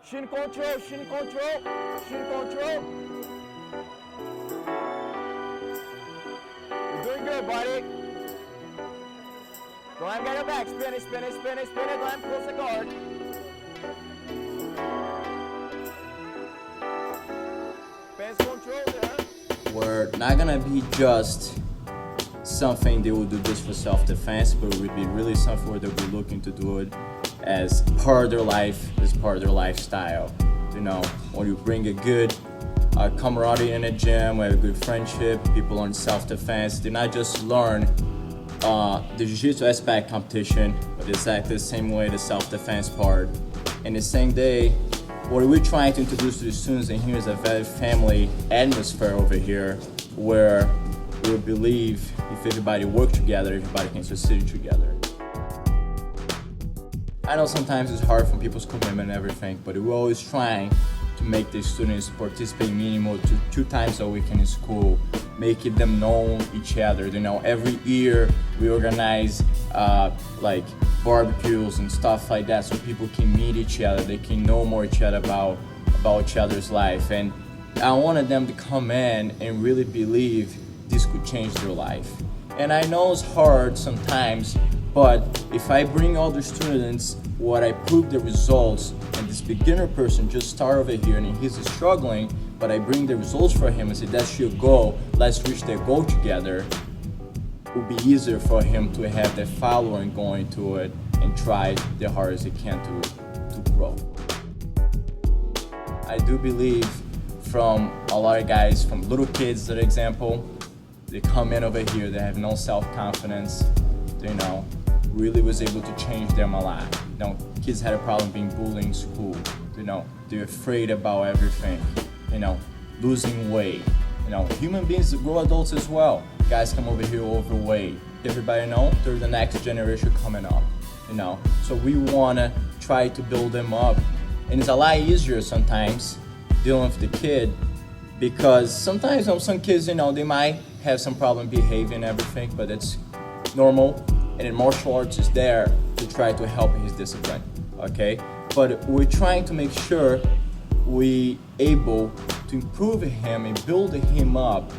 Shin control, shin control, shin control. You're doing good, buddy. Glenn, get it back. Spin it, spin it, spin it, spin it. Glenn, close the guard. Fence control there. We're not gonna be just something they will do just for self-defense, but it would be really something where they'll be looking to do it as part of their life, as part of their lifestyle. You know, when you bring a good camaraderie in a gym, a good friendship, people learn self-defense. They not just learn the Jiu-Jitsu aspect competition, but exactly the same way the self-defense part. In the same day, what we're trying to introduce to the students in here is a very family atmosphere over here, where we believe if everybody work together, everybody can succeed together. I know sometimes it's hard from people's commitment and everything, but we're always trying to make the students participate minimum two times a week in school, making them know each other. You know, every year we organize like barbecues and stuff like that, so people can meet each other, they can know more each other about each other's life. And I wanted them to come in and really believe this could change their life. And I know it's hard sometimes, but if I bring all the students, what I prove the results, and this beginner person just start over here and he's struggling, but I bring the results for him and say, that's your goal, let's reach that goal together, it will be easier for him to have that following going to it and try the hardest he can to grow. I do believe from a lot of guys, from little kids, for example, they come in over here, they have no self-confidence, you know, really was able to change them a lot. You know, kids had a problem being bullied in school, you know, they're afraid about everything, you know, losing weight. You know, human beings grow adults as well. Guys come over here overweight. Everybody know they're the next generation coming up, you know. So we wanna try to build them up. And it's a lot easier sometimes dealing with the kid, because sometimes some kids, you know, they might have some problem behaving and everything, but it's normal. And then martial arts is there to try to help his discipline, okay? But we're trying to make sure we able to improve him and build him up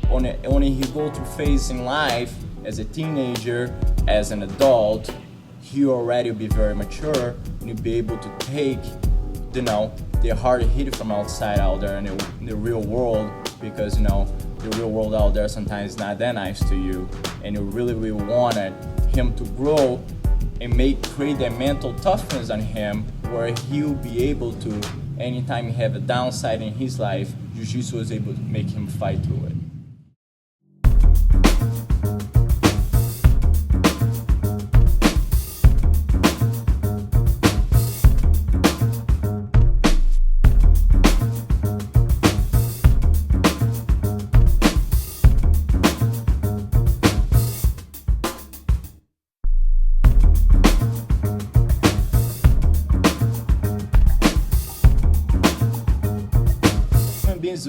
when he go through phase in life as a teenager, as an adult. He already will be very mature and you'll be able to take, you know, the hard hit from outside out there in the real world, because, you know, the real world out there sometimes is not that nice to you, and you really wanted him to grow and create that mental toughness on him, where he'll be able to, anytime he have a downside in his life, Jiu-Jitsu was able to make him fight through it.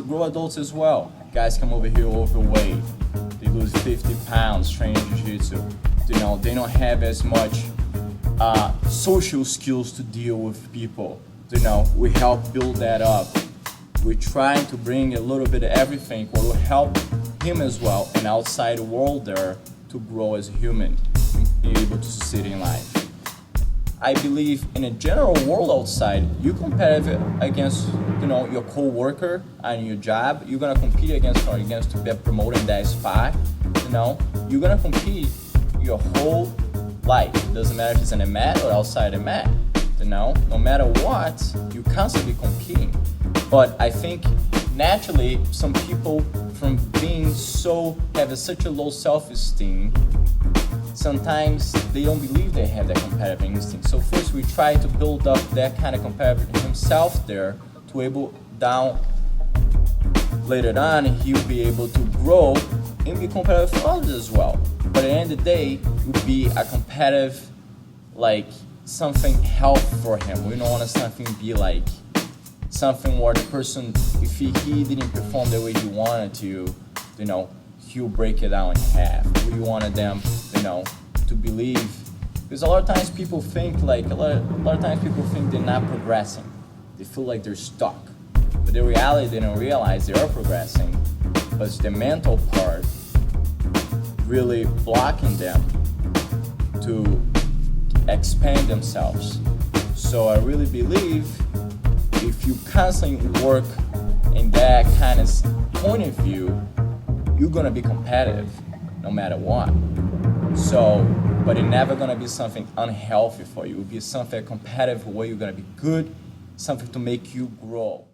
Grow adults as well. Guys come over here overweight, they lose 50 pounds training Jiu-Jitsu. You know, they don't have as much social skills to deal with people. You know, we help build that up. We're trying to bring a little bit of everything what will help him as well, and outside the world there, to grow as a human and be able to succeed in life. I believe in a general world outside, you compete against, you know, your co-worker on your job. You're gonna compete against to be promoted in that spot. You know, you're gonna compete your whole life. It doesn't matter if it's in a mat or outside a mat. You know, no matter what, you're constantly competing. But I think naturally, some people from being having such a low self-esteem, sometimes they don't believe they have that competitive instinct. So first we try to build up that kind of competitive himself there, to able down later on he'll be able to grow and be competitive for others as well. But at the end of the day, it will be a competitive, like something health for him. We don't want something be like something where the person, if he didn't perform the way he wanted to, you know, he'll break it down in half. We wanted them, you know, to believe, because a lot of times people think they're not progressing. They feel like they're stuck. But in reality, they don't realize they are progressing, but it's the mental part really blocking them to expand themselves. So I really believe if you constantly work in that kind of point of view, you're gonna be competitive no matter what. So, but it's never gonna be something unhealthy for you. It'll be something a competitive way you're gonna be good, something to make you grow.